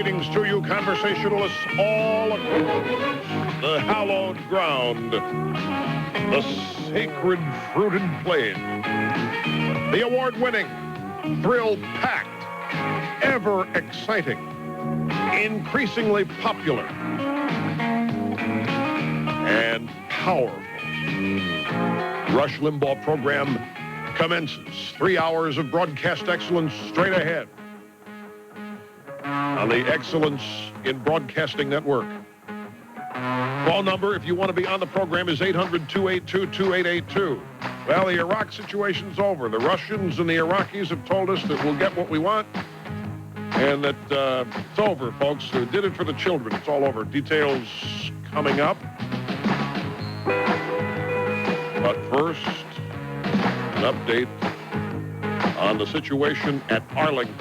Greetings to you, conversationalists all across the hallowed ground, the sacred fruited plain, the award-winning, thrill-packed, ever-exciting, increasingly popular, and powerful Rush Limbaugh program commences. 3 hours of broadcast excellence straight ahead on the Excellence in Broadcasting Network. Call number, if you want to be on the program, is 800-282-2882. Well, the Iraq situation's over. The Russians and the Iraqis have told us that we'll get what we want, and that it's over, folks. We did it for the children. It's all over. Details coming up. But first, an update on the situation at Arlington.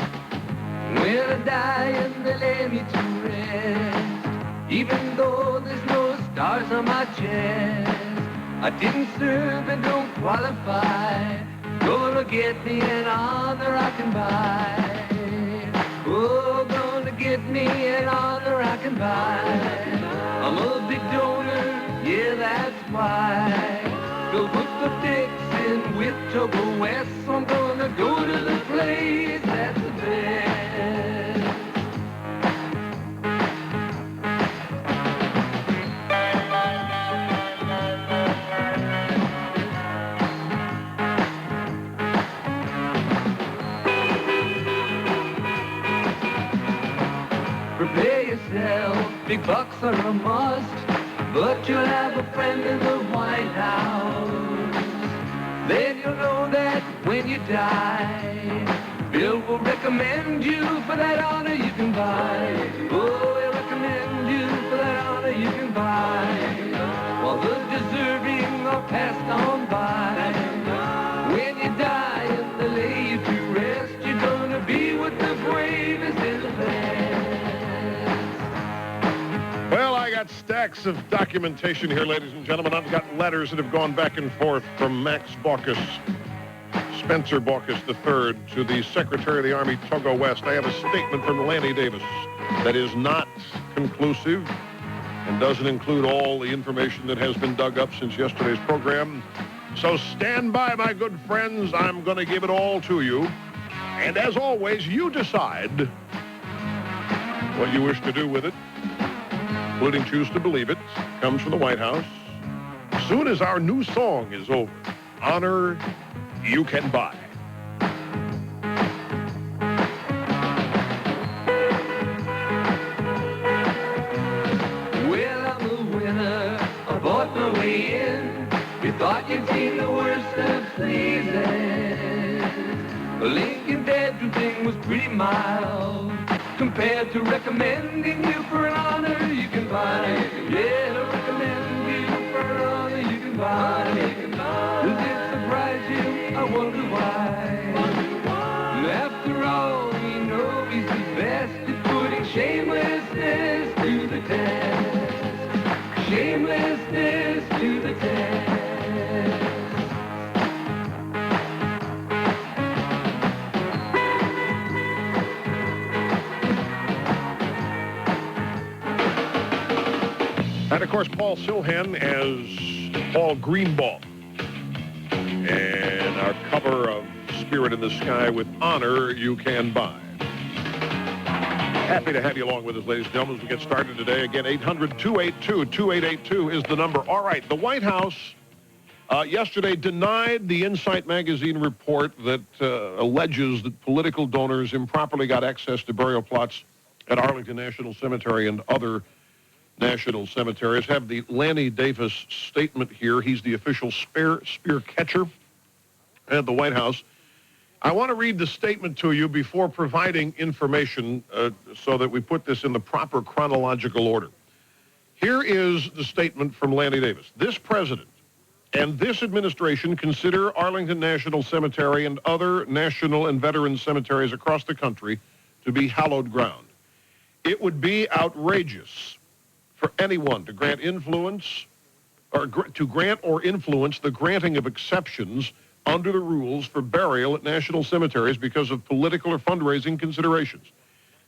Well, I die and they lay me to rest, even though there's no stars on my chest. I didn't serve and don't qualify. Gonna get me an honor I can buy. Oh, gonna get me an honor I can buy. I'm a big donor, yeah, that's why. Go put the dicks in with Togo West. I'm gonna go to the place that's the best. Prepare yourself, big bucks are a must, but you'll have a friend in the White House. Then you'll know that when you die, Bill will recommend you for that honor you can buy. Oh, he'll recommend you for that honor you can buy. While the deserving are passed on by. When you die and they lay you to rest, you're gonna be with the bravest in the best. Well, I got stacks of documentation here, ladies and gentlemen. I've got letters that have gone back and forth from Max Baucus, Spencer Baucus III, to the Secretary of the Army, Togo West. I have a statement from Lanny Davis that is not conclusive and doesn't include all the information that has been dug up since yesterday's program. So stand by, my good friends. I'm going to give it all to you. And as always, you decide what you wish to do with it, including choose to believe it. Comes from the White House. As soon as our new song is over, honor you can buy. Well, I'm a winner. I bought my way in. You thought you'd seen the worst of seasons. The Lincoln bedroom thing was pretty mild compared to recommending you for an honor you can buy. Yeah, to recommend you for an honor you can buy. Does it surprise you? I wonder why. After all, we know he's the best at putting shamelessness to the test. Shamelessness to the test. And, of course, Paul Silhan as Paul Greenbaum. And our cover of Spirit in the Sky with Honor You Can Buy. Happy to have you along with us, ladies and gentlemen, as we get started today. Again, 800-282-2882 is the number. All right, the White House yesterday denied the Insight magazine report that alleges that political donors improperly got access to burial plots at Arlington National Cemetery and other national cemeteries. Have the Lanny Davis statement here. He's the official spear catcher at the White House. I want to read the statement to you before providing information so that we put this in the proper chronological order. Here is the statement from Lanny Davis. This president and this administration consider Arlington National Cemetery and other national and veteran cemeteries across the country to be hallowed ground. It would be outrageous for anyone to grant influence or to grant or influence the granting of exceptions under the rules for burial at national cemeteries because of political or fundraising considerations.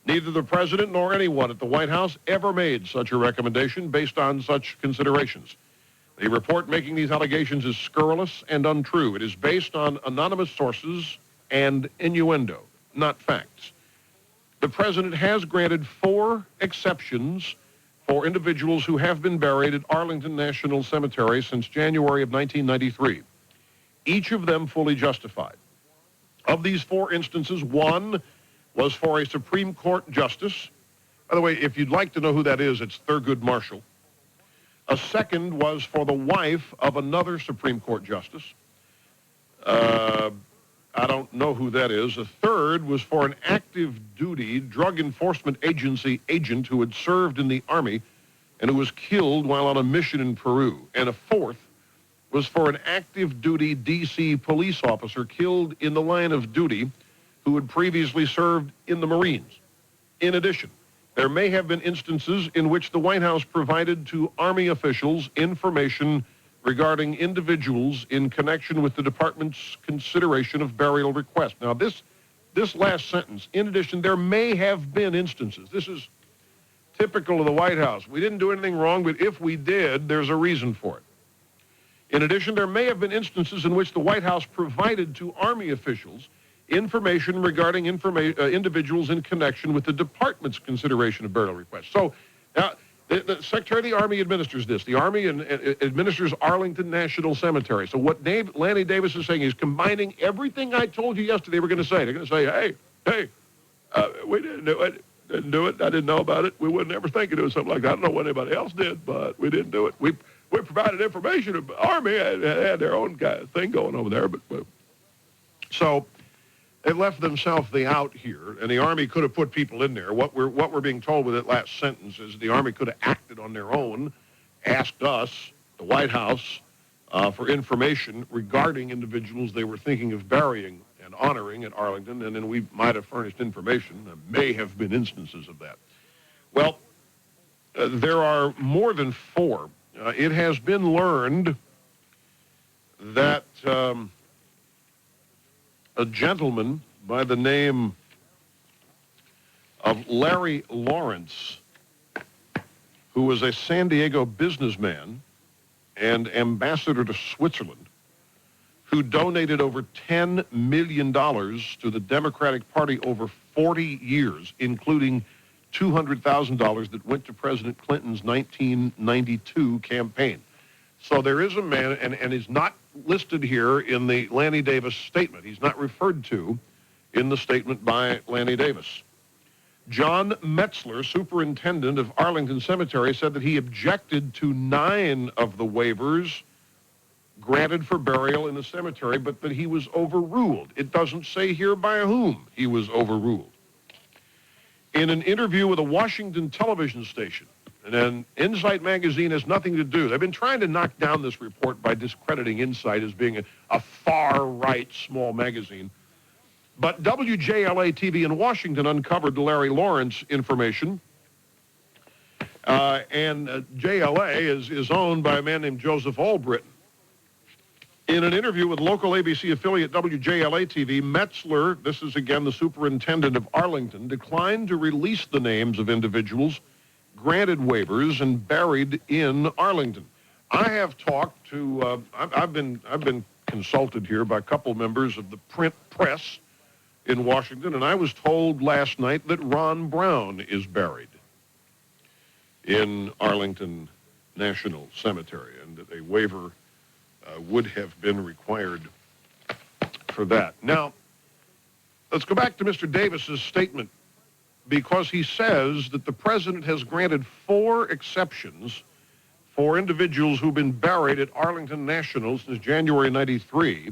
Neither the president nor anyone at the White House ever made such a recommendation based on such considerations. The report making these allegations is scurrilous and untrue. It is based on anonymous sources and innuendo, not facts. The president has granted 4 exceptions for individuals who have been buried at Arlington National Cemetery since January of 1993, each of them fully justified. Of these 4 instances, one was for a Supreme Court justice. By the way, if you'd like to know who that is, it's Thurgood Marshall. A second was for the wife of another Supreme Court justice. I don't know who that is. A third was for an active duty Drug Enforcement Agency agent who had served in the Army and who was killed while on a mission in Peru. And a fourth was for an active duty D.C. police officer killed in the line of duty who had previously served in the Marines. In addition, there may have been instances in which the White House provided to Army officials information regarding individuals in connection with the department's consideration of burial requests. Now, this last sentence, in addition, there may have been instances. This is typical of the White House. We didn't do anything wrong, but if we did, there's a reason for it. In addition, there may have been instances in which the White House provided to Army officials information regarding individuals in connection with the department's consideration of burial requests. So, now, the Secretary of the Army administers this. The Army administers Arlington National Cemetery. So what Lanny Davis is saying is combining everything I told you yesterday we're going to say. They're going to say, hey, we didn't do it. Didn't do it. I didn't know about it. We wouldn't ever think of doing something like that. I don't know what anybody else did, but we didn't do it. We provided information. The Army had their own kind of thing going over there. But so they left themselves the out here, and the Army could have put people in there. What we're being told with that last sentence is the Army could have acted on their own, asked us, the White House, for information regarding individuals they were thinking of burying and honoring at Arlington, and then we might have furnished information. There may have been instances of that. Well, there are more than 4. It has been learned that a gentleman by the name of Larry Lawrence, who was a San Diego businessman and ambassador to Switzerland, who donated over $10 million to the Democratic Party over 40 years, including $200,000 that went to President Clinton's 1992 campaign. So there is a man, and he's not listed here in the Lanny Davis statement. He's not referred to in the statement by Lanny Davis. John Metzler, superintendent of Arlington Cemetery, said that he objected to 9 of the waivers granted for burial in the cemetery, but that he was overruled. It doesn't say here by whom he was overruled. In an interview with a Washington television station, and then Insight magazine has nothing to do. They've been trying to knock down this report by discrediting Insight as being a far-right small magazine. But WJLA-TV in Washington uncovered the Larry Lawrence information. And JLA is owned by a man named Joseph Albritton. In an interview with local ABC affiliate WJLA-TV, Metzler, this is again the superintendent of Arlington, declined to release the names of individuals granted waivers and buried in Arlington. I have talked to, I've been consulted here by a couple members of the print press in Washington, and I was told last night that Ron Brown is buried in Arlington National Cemetery, and that a waiver would have been required for that. Now, let's go back to Mr. Davis's statement, because he says that the president has granted 4 exceptions for individuals who've been buried at Arlington National since January 93.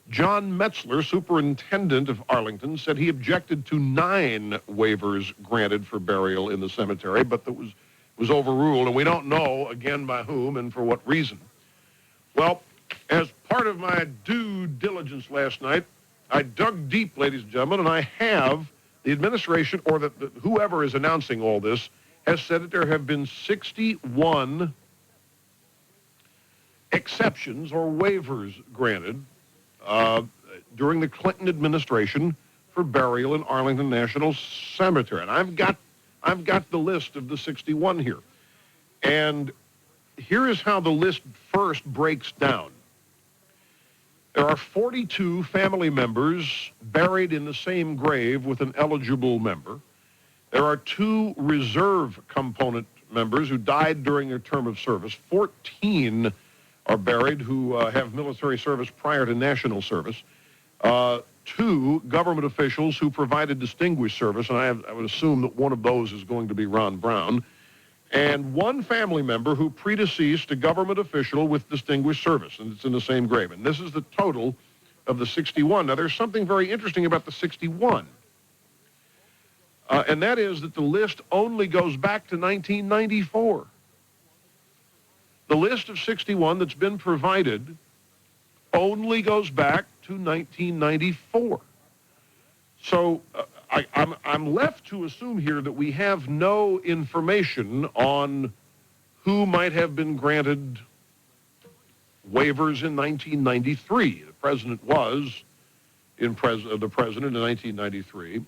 John Metzler, superintendent of Arlington, said he objected to 9 waivers granted for burial in the cemetery, but that was overruled, and we don't know, again, by whom and for what reason. Well, as part of my due diligence last night, I dug deep, ladies and gentlemen, and I have the administration, or whoever is announcing all this, has said that there have been 61 exceptions or waivers granted during the Clinton administration for burial in Arlington National Cemetery. And I've got the list of the 61 here. And here is how the list first breaks down. There are 42 family members buried in the same grave with an eligible member. There are 2 reserve component members who died during their term of service. 14 are buried who have military service prior to national service. 2 government officials who provided distinguished service, and I would assume that one of those is going to be Ron Brown, and 1 family member who predeceased a government official with distinguished service, and it's in the same grave. And this is the total of the 61. Now, there's something very interesting about the 61, and that is that the list only goes back to 1994. The list of 61 that's been provided only goes back to 1994. So I'm left to assume here that we have no information on who might have been granted waivers in 1993. The president was the president in 1993.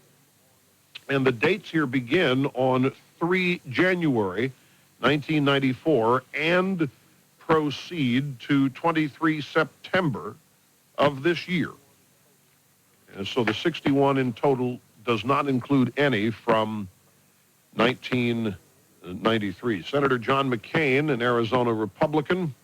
And the dates here begin on 3 January 1994 and proceed to 23 September of this year. And so the 61 in total does not include any from 1993. Senator John McCain, an Arizona Republican,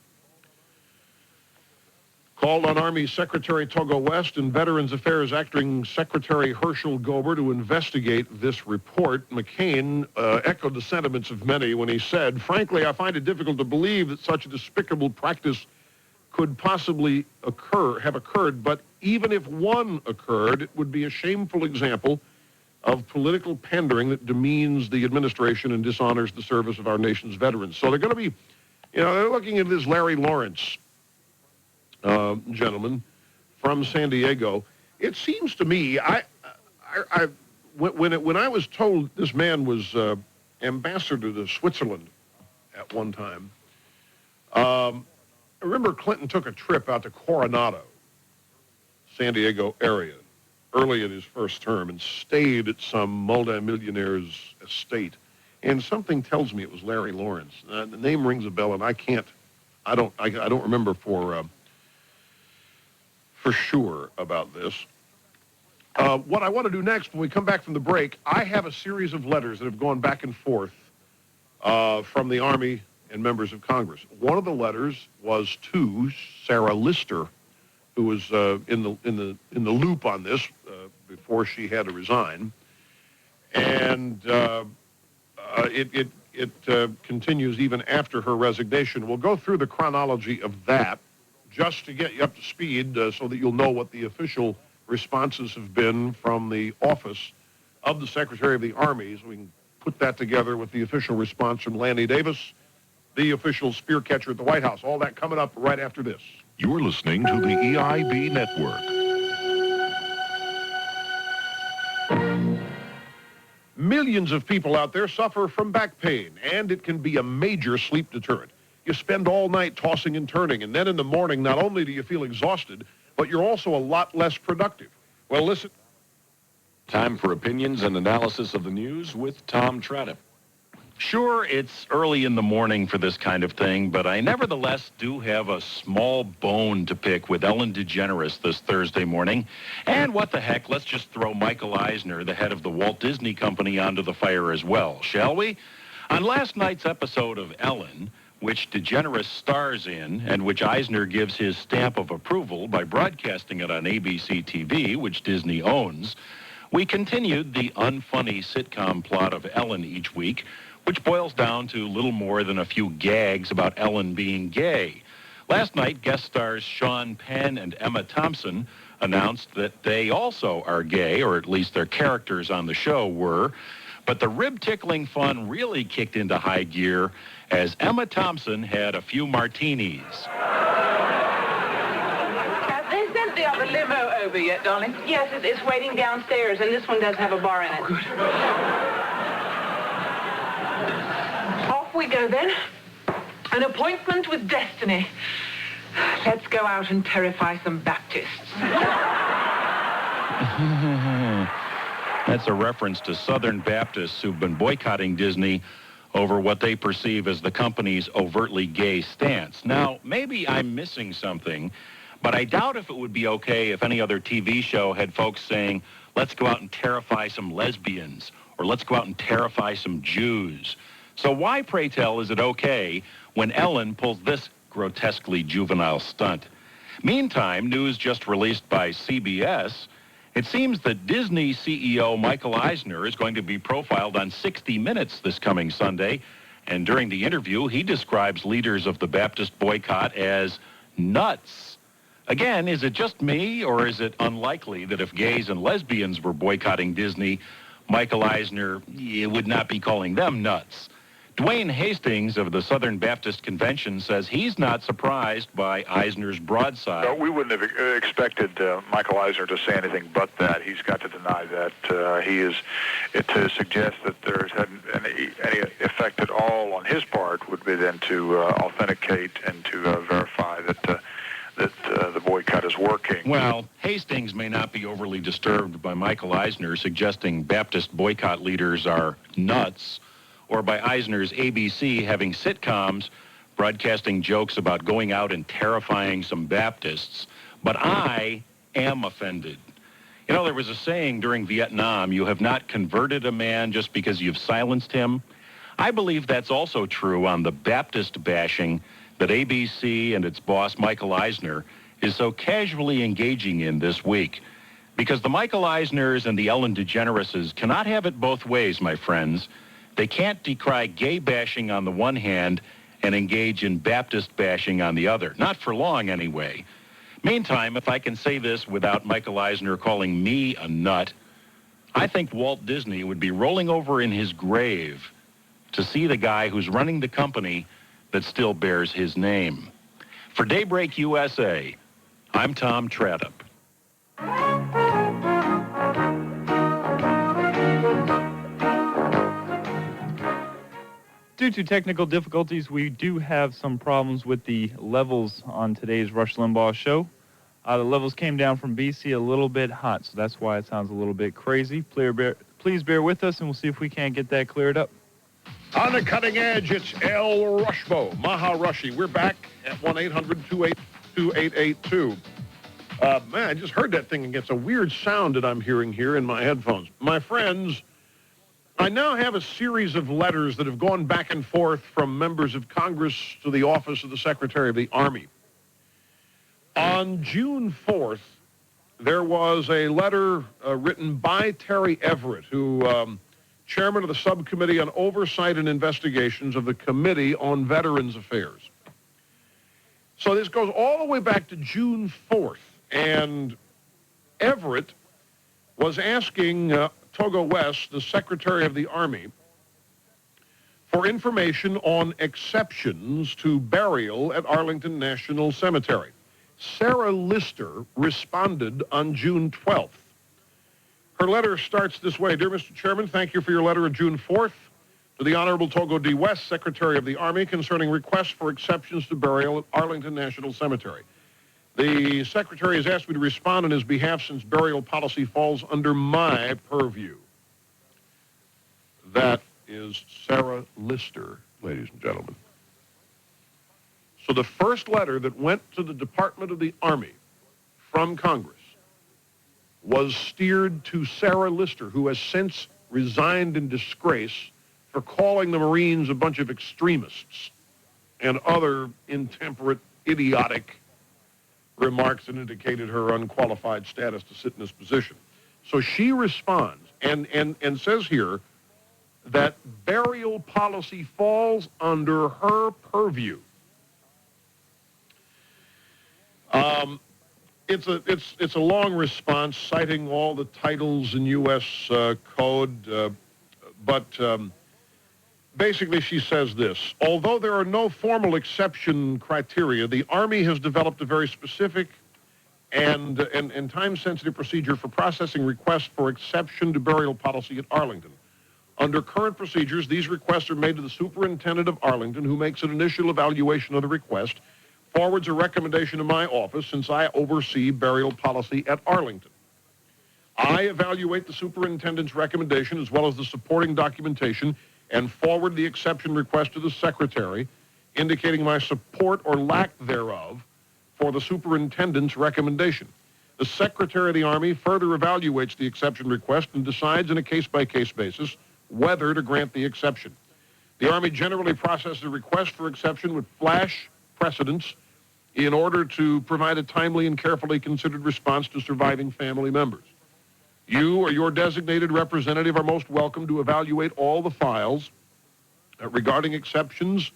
called on Army Secretary Togo West and Veterans Affairs Acting Secretary Herschel Gober to investigate this report. McCain echoed the sentiments of many when he said, "Frankly, I find it difficult to believe that such a despicable practice could possibly have occurred, but even if one occurred, it would be a shameful example of political pandering that demeans the administration and dishonors the service of our nation's veterans." So they're going to be, they're looking at this Larry Lawrence gentleman from San Diego. It seems to me, when I was told this man was ambassador to Switzerland at one time, I remember Clinton took a trip out to Coronado, San Diego area, early in his first term, and stayed at some multimillionaire's estate. And something tells me it was Larry Lawrence. The name rings a bell, and I don't remember for sure about this. What I want to do next, when we come back from the break, I have a series of letters that have gone back and forth from the Army and members of Congress. One of the letters was to Sarah Lister, who was in the loop on this before she had to resign, and it continues even after her resignation. We'll go through the chronology of that just to get you up to speed, so that you'll know what the official responses have been from the office of the Secretary of the Army, so we can put that together with the official response from Lanny Davis, the official spear catcher at the White House. All that coming up right after this. You're listening to the EIB Network. Millions of people out there suffer from back pain, and it can be a major sleep deterrent. You spend all night tossing and turning, and then in the morning, not only do you feel exhausted, but you're also a lot less productive. Well, listen. Time for opinions and analysis of the news with Tom Trotta. Sure, it's early in the morning for this kind of thing, but I nevertheless do have a small bone to pick with Ellen DeGeneres this Thursday morning. And what the heck, let's just throw Michael Eisner, the head of the Walt Disney Company, onto the fire as well, shall we? On last night's episode of Ellen, which DeGeneres stars in, and which Eisner gives his stamp of approval by broadcasting it on ABC TV, which Disney owns, we continued the unfunny sitcom plot of Ellen each week, which boils down to little more than a few gags about Ellen being gay. Last night, guest stars Sean Penn and Emma Thompson announced that they also are gay, or at least their characters on the show were. But the rib-tickling fun really kicked into high gear as Emma Thompson had a few martinis. Have they sent the other limo over yet, darling? Yes, it's waiting downstairs, and this one does have a bar in it. Good. Off we go, then. An appointment with destiny. Let's go out and terrify some Baptists. That's a reference to Southern Baptists who've been boycotting Disney over what they perceive as the company's overtly gay stance. Now, maybe I'm missing something, but I doubt if it would be okay if any other TV show had folks saying, let's go out and terrify some lesbians, or let's go out and terrify some Jews. So why, pray tell, is it okay when Ellen pulls this grotesquely juvenile stunt? Meantime, news just released by CBS, it seems that Disney CEO Michael Eisner is going to be profiled on 60 Minutes this coming Sunday. And during the interview, he describes leaders of the Baptist boycott as nuts. Again, is it just me, or is it unlikely that if gays and lesbians were boycotting Disney, Michael Eisner would not be calling them nuts? Dwayne Hastings of the Southern Baptist Convention says he's not surprised by Eisner's broadside. No, we wouldn't have expected Michael Eisner to say anything but that. He's got to deny that. To suggest that there's had any effect at all on his part would be then to authenticate and to verify that the boycott is working. Well, Hastings may not be overly disturbed by Michael Eisner suggesting Baptist boycott leaders are nuts, or by Eisner's ABC having sitcoms broadcasting jokes about going out and terrifying some Baptists. But I am offended. You know, there was a saying during Vietnam, you have not converted a man just because you've silenced him. I believe that's also true on the Baptist bashing that ABC and its boss, Michael Eisner, is so casually engaging in this week. Because the Michael Eisners and the Ellen DeGenereses cannot have it both ways, my friends. They can't decry gay bashing on the one hand and engage in Baptist bashing on the other. Not for long, anyway. Meantime, if I can say this without Michael Eisner calling me a nut, I think Walt Disney would be rolling over in his grave to see the guy who's running the company that still bears his name. For Daybreak USA, I'm Tom Tradup. Due to technical difficulties, we do have some problems with the levels on today's Rush Limbaugh show. The levels came down from BC a little bit hot, so that's why it sounds a little bit crazy. Please bear with us, and we'll see if we can't get that cleared up. On the cutting edge, it's El Rushbo, Maha Rushy. We're back at 1-800-282-8882. Man, I just heard that thing, and it's a weird sound that I'm hearing here in my headphones. My friends, I now have a series of letters that have gone back and forth from members of Congress to the office of the Secretary of the Army. On June 4th, there was a letter written by Terry Everett, who chairman of the Subcommittee on Oversight and Investigations of the Committee on Veterans Affairs. So this goes all the way back to June 4th, and Everett was asking Togo West, the Secretary of the Army, for information on exceptions to burial at Arlington National Cemetery. Sarah Lister responded on June 12th. Her letter starts this way. Dear Mr. Chairman, thank you for your letter of June 4th to the Honorable Togo D. West, Secretary of the Army, concerning requests for exceptions to burial at Arlington National Cemetery. The Secretary has asked me to respond on his behalf since burial policy falls under my purview. That is Sarah Lister, ladies and gentlemen. So the first letter that went to the Department of the Army from Congress was steered to Sarah Lister, who has since resigned in disgrace for calling the Marines a bunch of extremists and other intemperate, idiotic remarks that indicated her unqualified status to sit in this position. So she responds and says here that burial policy falls under her purview. It's a long response citing all the titles in U.S. code, but basically she says this: although there are no formal exception criteria, the Army has developed a very specific and time-sensitive procedure for processing requests for exception to burial policy at Arlington. Under current procedures, these requests are made to the Superintendent of Arlington, who makes an initial evaluation of the request, forwards a recommendation to my office since I oversee burial policy at Arlington. I evaluate the superintendent's recommendation as well as the supporting documentation and forward the exception request to the secretary, indicating my support or lack thereof for the superintendent's recommendation. The Secretary of the Army further evaluates the exception request and decides on a case-by-case basis whether to grant the exception. The Army generally processes a request for exception with flash precedence in order to provide a timely and carefully considered response to surviving family members. You or your designated representative are most welcome to evaluate all the files regarding exceptions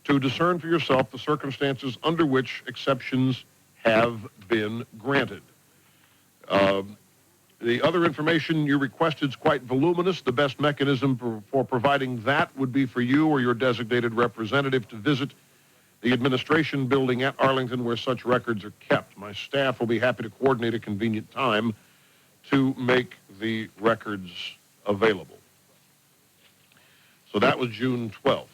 to discern for yourself the circumstances under which exceptions have been granted. The other information you requested is quite voluminous. The best mechanism for providing that would be for you or your designated representative to visit the administration building at Arlington where such records are kept. My staff will be happy to coordinate a convenient time to make the records available. So that was June 12th.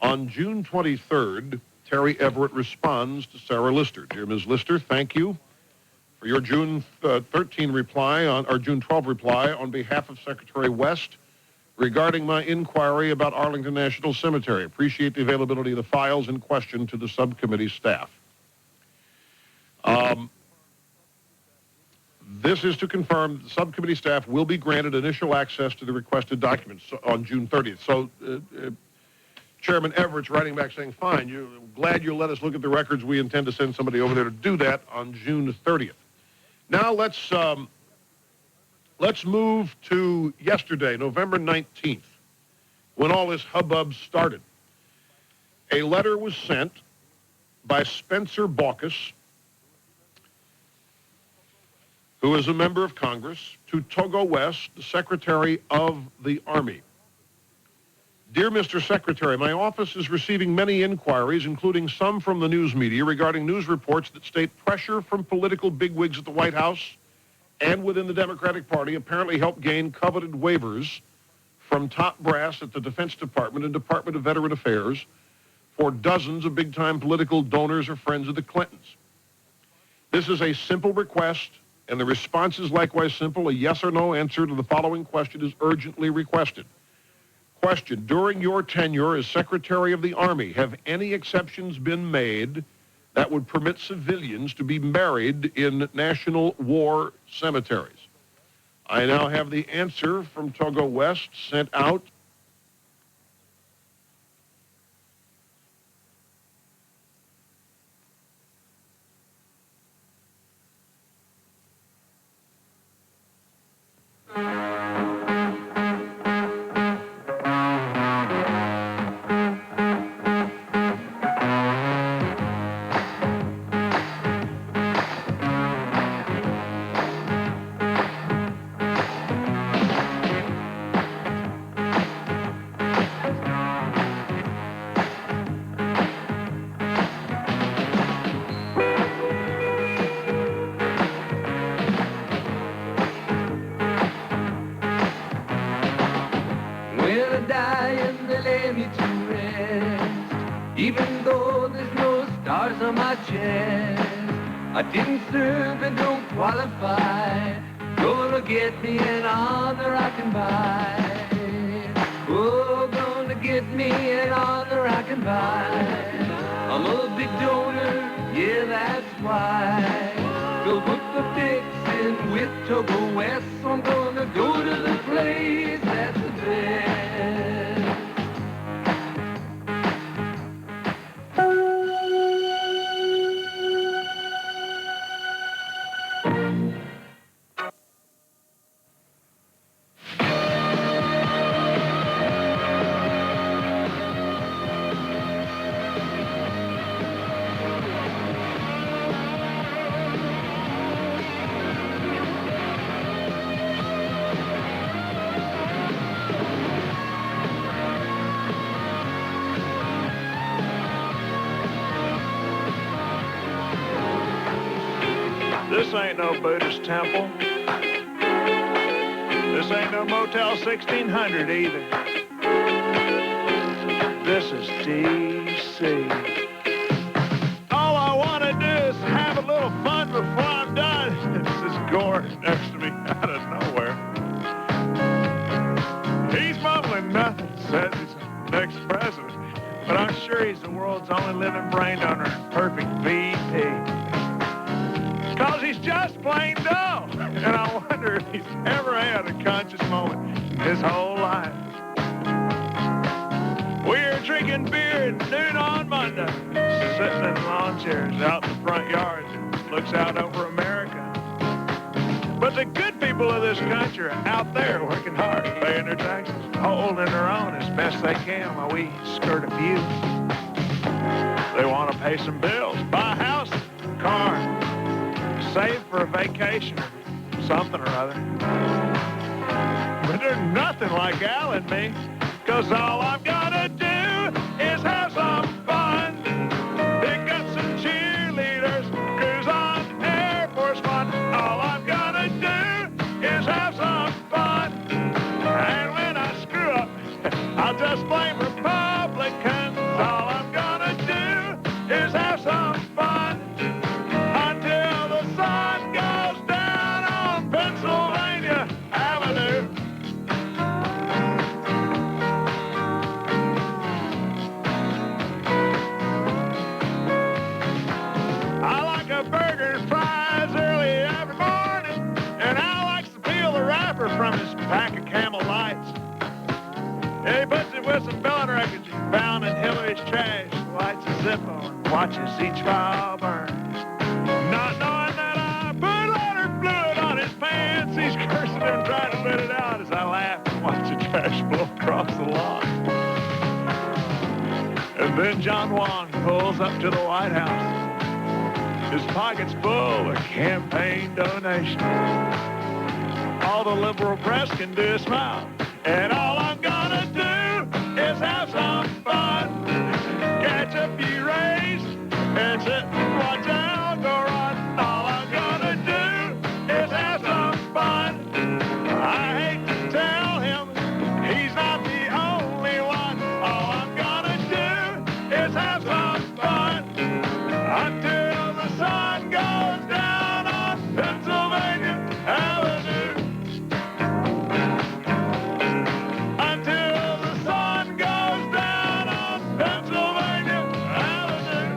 On June 23rd, Terry Everett responds to Sarah Lister. Dear Ms. Lister, thank you for your June 13 reply or June 12 reply on behalf of Secretary West regarding my inquiry about Arlington National Cemetery. Appreciate the availability of the files in question to the subcommittee staff. This is to confirm the subcommittee staff will be granted initial access to the requested documents on June 30th. So Chairman Everett's writing back saying, fine, glad you'll let us look at the records. We intend to send somebody over there to do that on June 30th. Now let's move to yesterday, November 19th, when all this hubbub started. A letter was sent by Spencer Baucus, who is a member of Congress, to Togo West, the Secretary of the Army. Dear Mr. Secretary, my office is receiving many inquiries, including some from the news media, regarding news reports that state pressure from political bigwigs at the White House and within the Democratic Party apparently helped gain coveted waivers from top brass at the Defense Department and Department of Veteran Affairs for dozens of big-time political donors or friends of the Clintons. This is a simple request, and the response is likewise simple. A yes or no answer to the following question is urgently requested. Question, during your tenure as Secretary of the Army, have any exceptions been made that would permit civilians to be buried in national war cemeteries? I now have the answer from Togo West sent out. Even though there's no stars on my chest, I didn't serve and don't qualify. Gonna get me an honor I can buy. Oh, gonna get me an honor I can buy. I'm a big donor, yeah, that's why. Go put the fixin' with Togo West. So I'm gonna go to the place that's the best. This ain't no Buddhist temple. This ain't no Motel 1600 either. This is D.C. All I want to do is have a little fun before I'm done. This is Gore next to me. president, but I'm sure he's the world's only living brain donor and perfect VP. Because he's just plain dumb. And I wonder if he's ever had a conscious moment in his whole life. We're drinking beer at noon on Monday, sitting in lawn chairs out in the front yard that looks out over America. But the good people of this country are out there working hard, paying their taxes, holding their own as best they can while we skirt a few. They want to pay some bills, buy a house, car, save for a vacation or something or other. But there's nothing like Al and me, because all I'm gonna do is have some fun. Pick up some cheerleaders, cruise on Air Force One. All I'm gonna do is have some fun. And when I screw up, I'll just blame Republicans. All I'm gonna do is have some fun until the sun goes down on Pennsylvania Avenue. I like a burger and fries early every morning, and Al likes to peel the wrapper from his pack of Camel Lights. Yeah, he puts it with some billing records he found in Hillary's trash, lights a Zippo and watches each file burn. Not knowing that I put lighter fluid on his pants, he's cursing and trying to let it out as I laugh and watch the trash blow across the lawn. And then John Wong pulls up to the White House. His pocket's full of campaign donations. All the liberal press can do is smile. And all I'm gonna do is have some fun. Catch a few rays and sit and watch Al go run. All I'm gonna do is have some fun. I hate to tell him he's not the only one. All I'm gonna do is have some fun until the sun goes down on Pennsylvania Avenue. Until the sun goes down on Pennsylvania Avenue.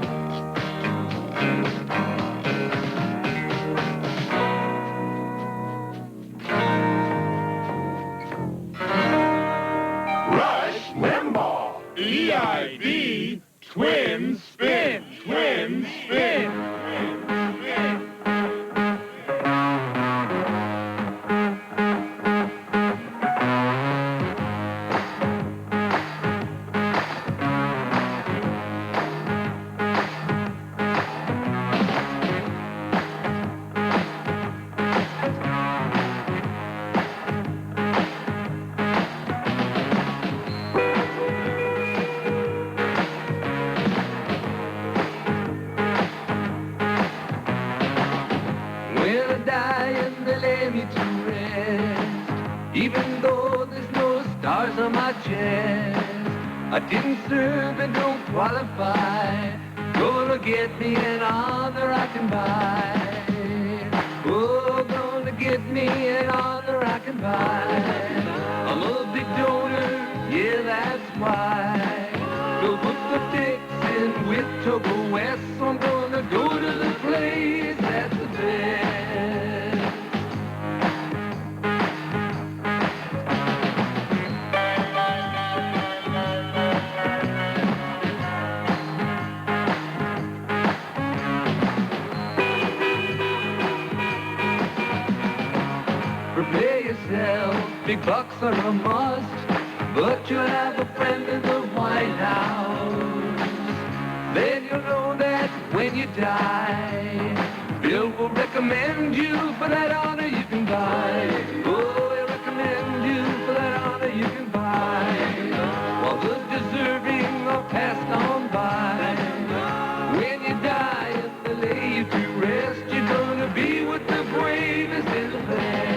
Rush Limbaugh, EIB, twin spin, twin spin. When I die and they lay me to rest, even though there's no stars on my chest, I didn't serve and don't qualify. Gonna get me an honor I can buy. Oh, gonna get me an honor I can buy. I'm a big donor, yeah, that's why. Go put the dicks in with Togo West, so I'm gonna go to the place that's the best. Prepare yourself, big bucks are a must, but you'll have a friend in the White House. Then you'll know that when you die, Bill will recommend you for that honor you can buy. Oh, he'll recommend you for that honor you can buy. While the deserving are passed on by. When you die, if they lay you to rest, you're gonna be with the bravest and the best.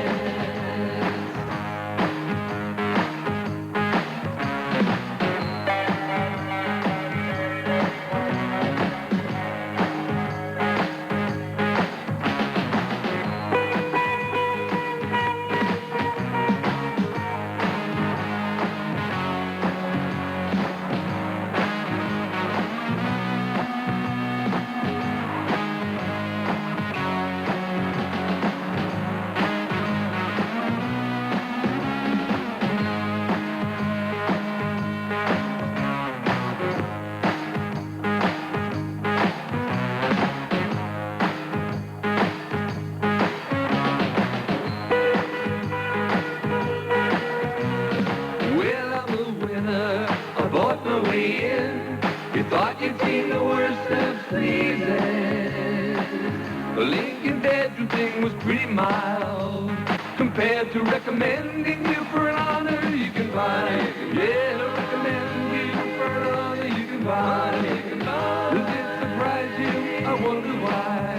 sneezes. The Lincoln bedroom thing was pretty mild compared to recommending you for an honor you can buy. Yeah, recommend you for an honor you can buy. Does it surprise you? I wonder why.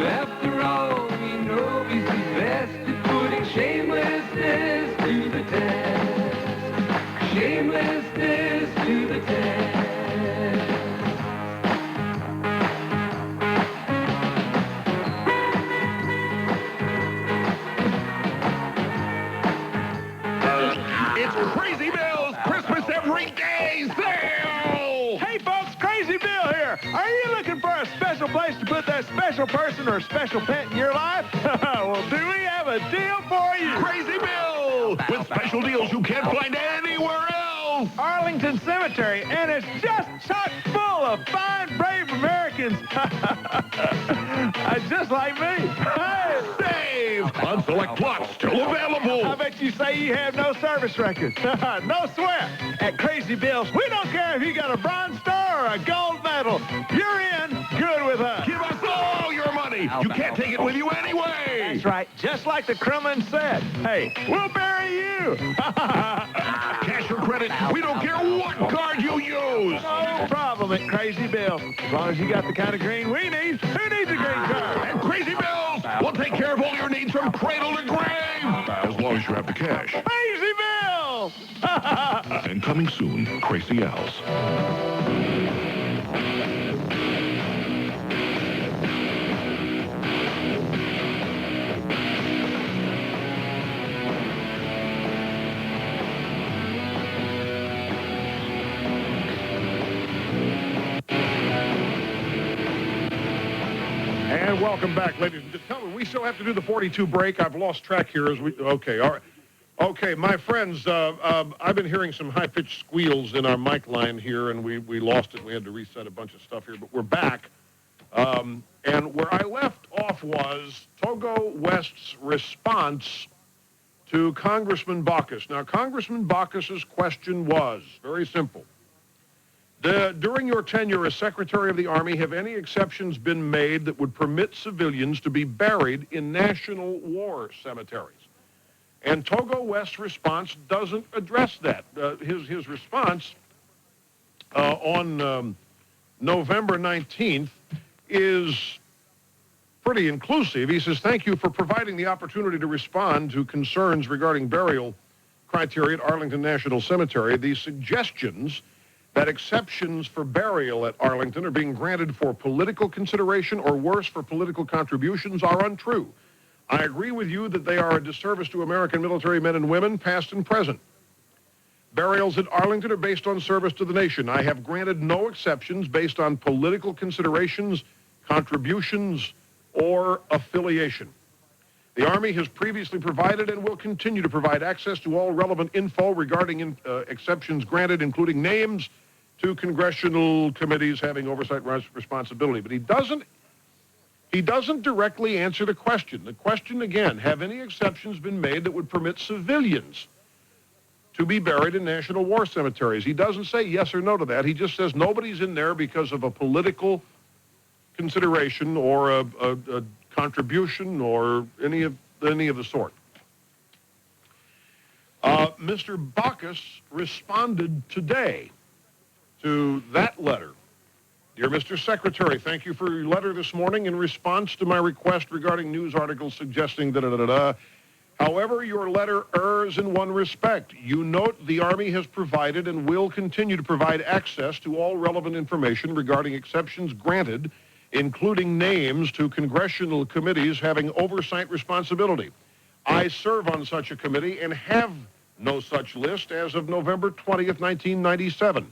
After all, we know he's the best at putting shamelessness to the test. Shamelessness to the test. It's Crazy Bill's Christmas Every Day sale! Hey, folks, Crazy Bill here. Are you looking for a special place to put that special person or special pet in your life? Well, do we have a deal for you? Crazy Bill! With special deals you can't find anywhere else! Arlington Cemetery, and it's just chock full of fine, brave Americans. Just like me. Hey, Save on select plots still available! I bet you say you have no service record. No sweat. At Crazy Bill's, we don't care if you got a Bronze Star or a gold medal. You're in good with us. Give us all your money! You can't take it with you anyway! That's right. Just like the Kremlin said. Hey, we'll bury you. Cash or credit, we don't care what card you use! No problem at Crazy Bill. As long as you got the kind of green we need. Who needs a green card? And Crazy Bills will take care of all your needs from cradle to grave! As long as you have the cash. Crazy Bill! And coming soon, Crazy Al's. And welcome back, ladies and gentlemen. Tell me, we still have to do the 42 break. I've lost track here as we... Okay, all right. Okay, my friends, I've been hearing some high-pitched squeals in our mic line here, and we lost it. We had to reset a bunch of stuff here, but we're back. And where I left off was Togo West's response to Congressman Baucus. Now, Congressman Baucus's question was very simple. During your tenure as Secretary of the Army, have any exceptions been made that would permit civilians to be buried in national war cemeteries? And Togo West's response doesn't address that. His response on November 19th is pretty inclusive. He says, thank you for providing the opportunity to respond to concerns regarding burial criteria at Arlington National Cemetery. These suggestions that exceptions for burial at Arlington are being granted for political consideration or worse, for political contributions are untrue. I agree with you that they are a disservice to American military men and women, past and present. Burials at Arlington are based on service to the nation. I have granted no exceptions based on political considerations, contributions, or affiliation. The Army has previously provided and will continue to provide access to all relevant info regarding exceptions granted, including names to congressional committees having oversight responsibility. But he doesn't directly answer the question. The question, again, have any exceptions been made that would permit civilians to be buried in national war cemeteries? He doesn't say yes or no to that. He just says nobody's in there because of a political consideration or a contribution or any of the sort. Mr. Baucus responded today to that letter. Dear Mr. Secretary, thank you for your letter this morning in response to my request regarding news articles suggesting da-da-da-da. However, your letter errs in one respect. You note the Army has provided and will continue to provide access to all relevant information regarding exceptions granted, including names to congressional committees having oversight responsibility. I serve on such a committee and have no such list as of November 20th, 1997.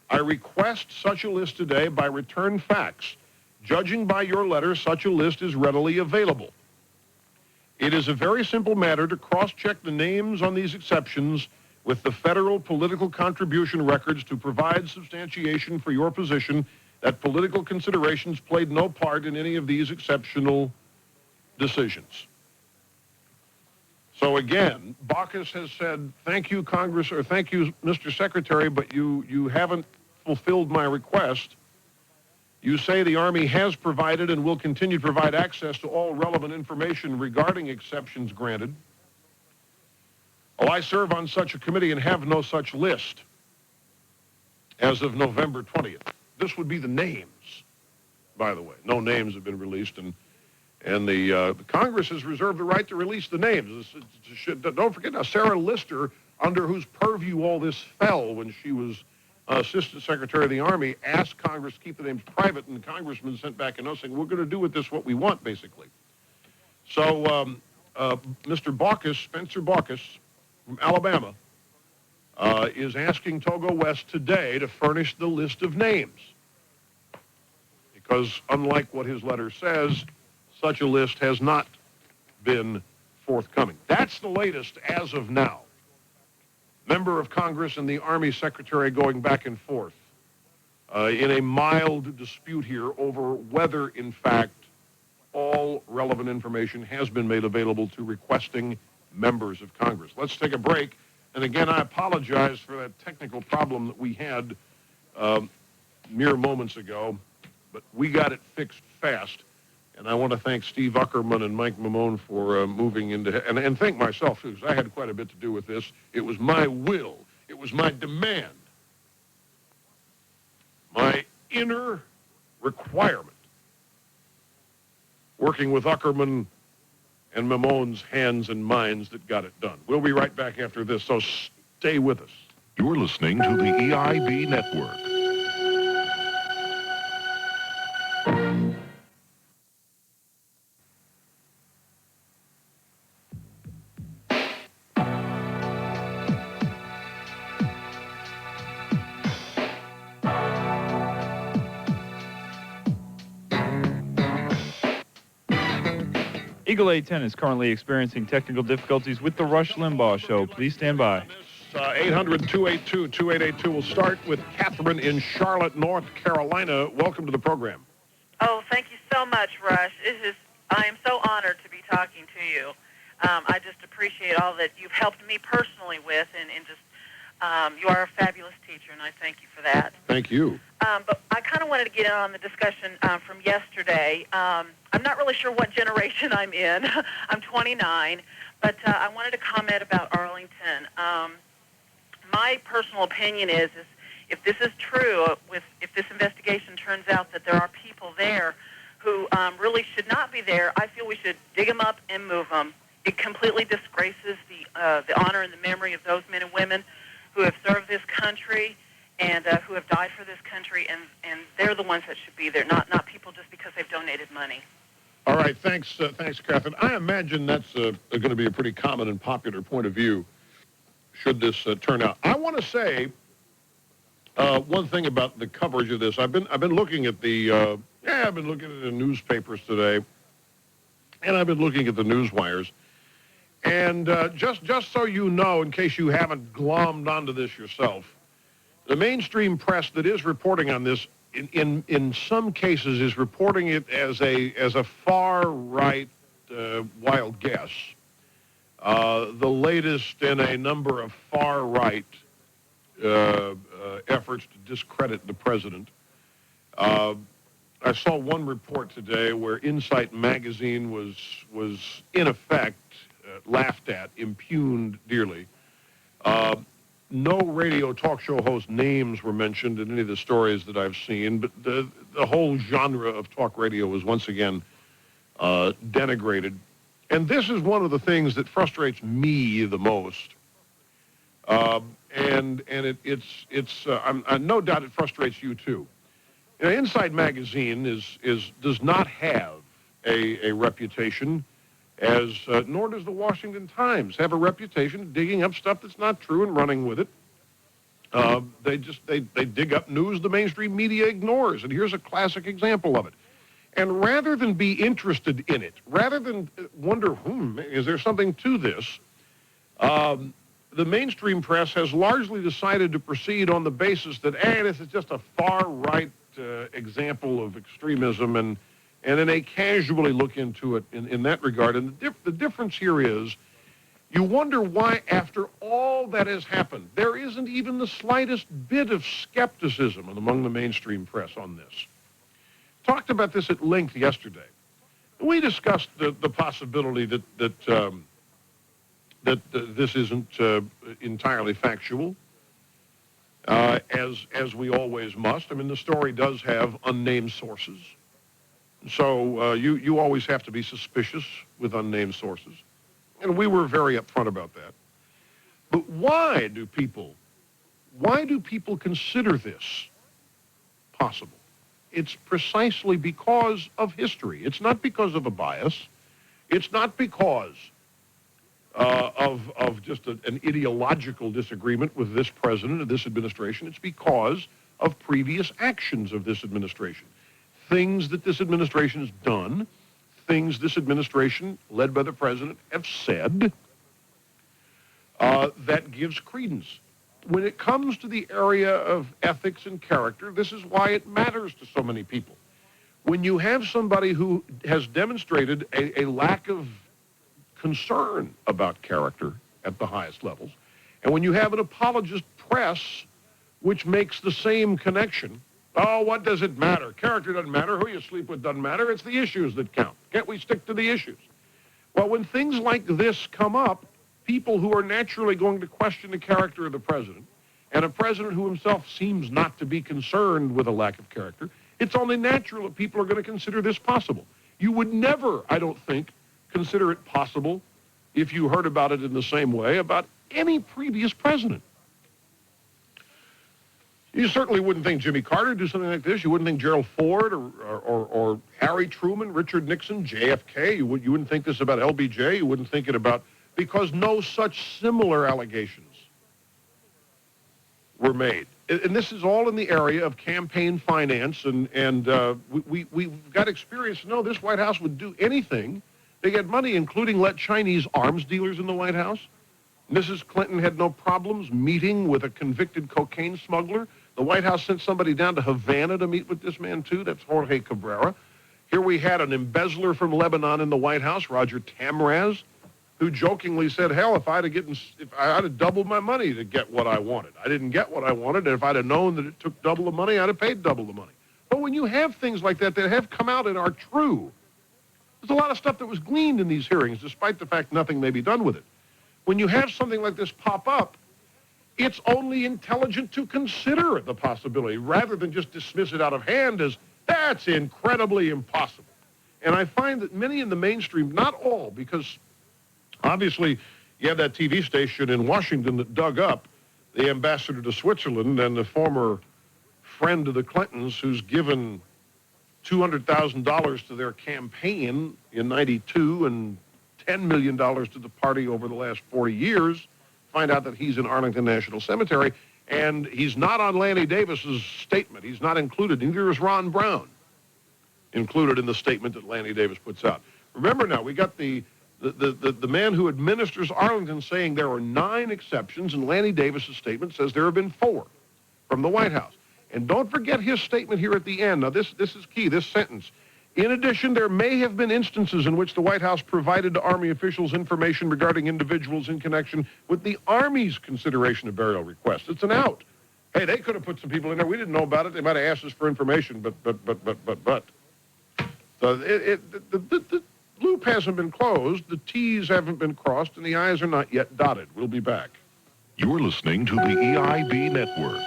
I request such a list today by return fax. Judging by your letter, such a list is readily available. It is a very simple matter to cross-check the names on these exceptions with the federal political contribution records to provide substantiation for your position that political considerations played no part in any of these exceptional decisions. So again, Baucus has said, thank you, Congress, or thank you, Mr. Secretary, but you haven't fulfilled my request. You say the Army has provided and will continue to provide access to all relevant information regarding exceptions granted. Oh, I serve on such a committee and have no such list as of November 20th. This would be the names, by the way. No names have been released, and the Congress has reserved the right to release the names. Don't forget now, Sarah Lister, under whose purview all this fell when she was Assistant Secretary of the Army, asked Congress to keep the names private, and the congressman sent back a note saying, we're going to do with this what we want, basically. So Mr. Baucus, Spencer Baucus, from Alabama, is asking Togo West today to furnish the list of names. Because unlike what his letter says, such a list has not been forthcoming. That's the latest as of now. Member of Congress and the Army Secretary going back and forth in a mild dispute here over whether, in fact, all relevant information has been made available to requesting members of Congress. Let's take a break. And again, I apologize for that technical problem that we had mere moments ago, but we got it fixed fast. And I want to thank Steve Uckerman and Mike Mamone for moving into, and thank myself, too, because I had quite a bit to do with this. It was my will. It was my demand. My inner requirement. Working with Uckerman and Mamone's hands and minds that got it done. We'll be right back after this, so stay with us. You're listening to the EIB Network. Eagle 810 is currently experiencing technical difficulties with the Rush Limbaugh Show. Please stand by. 800-282-2882. We'll start with Catherine in Charlotte, North Carolina. Welcome to the program. Oh, thank you so much, Rush. I am so honored to be talking to you. I just appreciate all that you've helped me personally with, and just you are a fabulous teacher, and I thank you for that. Thank you. But I kind of wanted to get in on the discussion from yesterday. I'm not really sure what generation I'm in. I'm 29, but I wanted to comment about Arlington. My personal opinion is if this is true, if this investigation turns out that there are people there who really should not be there, I feel we should dig them up and move them. It completely disgraces the honor and the memory of those men and women who have served this country and who have died for this country, and they're the ones that should be there, not people just because they've donated money. All right, thanks, Catherine. I imagine that's going to be a pretty common and popular point of view should this turn out. I want to say one thing about the coverage of this. I've been looking at the newspapers today, and I've been looking at the news wires. And just so you know, in case you haven't glommed onto this yourself, the mainstream press that is reporting on this, in some cases, is reporting it as a far right wild guess. The latest in a number of far right efforts to discredit the president. I saw one report today where Insight magazine was in effect laughed at, impugned dearly. No radio talk show host names were mentioned in any of the stories that I've seen, but the whole genre of talk radio was once again denigrated. And this is one of the things that frustrates me the most. And it's no doubt it frustrates you too. You know, Inside Magazine does not have a reputation as nor does the Washington Times have a reputation of digging up stuff that's not true and running with it. They dig up news the mainstream media ignores, and here's a classic example of it. And rather than be interested in it, rather than wonder, is there something to this, the mainstream press has largely decided to proceed on the basis that, this is just a far-right example of extremism, and then they casually look into it in that regard. And the difference here is you wonder why, after all that has happened, there isn't even the slightest bit of skepticism among the mainstream press on this. talked about this at length yesterday. We discussed the possibility that this isn't entirely factual, as we always must. I mean, the story does have unnamed sources. So you always have to be suspicious with unnamed sources. And we were very upfront about that. But why do people consider this possible? It's precisely because of history. It's not because of a bias. It's not because of just an ideological disagreement with this president or this administration. It's because of previous actions of this administration. Things that this administration has done, things this administration, led by the president, have said, that gives credence. When it comes to the area of ethics and character, this is why it matters to so many people. When you have somebody who has demonstrated a lack of concern about character at the highest levels, and when you have an apologist press which makes the same connection, oh, what does it matter? Character doesn't matter. Who you sleep with doesn't matter. It's the issues that count. Can't we stick to the issues? Well, when things like this come up, people who are naturally going to question the character of the president, and a president who himself seems not to be concerned with a lack of character, it's only natural that people are going to consider this possible. You would never, I don't think, consider it possible if you heard about it in the same way about any previous president. You certainly wouldn't think Jimmy Carter would do something like this. You wouldn't think Gerald Ford or Harry Truman, Richard Nixon, JFK. You wouldn't think this about LBJ. You wouldn't think it about, because no such similar allegations were made. And this is all in the area of campaign finance, and we've got experience to know this White House would do anything to get money, including let Chinese arms dealers in the White House. Mrs. Clinton had no problems meeting with a convicted cocaine smuggler. The White House sent somebody down to Havana to meet with this man, too. That's Jorge Cabrera. Here we had an embezzler from Lebanon in the White House, Roger Tamraz, who jokingly said, hell, if I'd have doubled my money to get what I wanted. I didn't get what I wanted, and if I'd have known that it took double the money, I'd have paid double the money. But when you have things like that have come out and are true, there's a lot of stuff that was gleaned in these hearings, despite the fact nothing may be done with it. When you have something like this pop up, it's only intelligent to consider the possibility, rather than just dismiss it out of hand as, that's incredibly impossible. And I find that many in the mainstream, not all, because obviously you have that TV station in Washington that dug up the ambassador to Switzerland and the former friend of the Clintons who's given $200,000 to their campaign in '92 and $10 million to the party over the last 40 years, find out that he's in Arlington National Cemetery, and he's not on Lanny Davis's statement. He's not included. Neither is Ron Brown included in the statement that Lanny Davis puts out. Remember now, we got the man who administers Arlington saying there are 9 exceptions, and Lanny Davis's statement says there have been 4 from the White House. And don't forget his statement here at the end. Now, this is key, this sentence. In addition, there may have been instances in which the White House provided to Army officials information regarding individuals in connection with the Army's consideration of burial requests. It's an out. Hey, they could have put some people in there. We didn't know about it. They might have asked us for information, but. So the loop hasn't been closed, the T's haven't been crossed, and the I's are not yet dotted. We'll be back. You're listening to the EIB Network.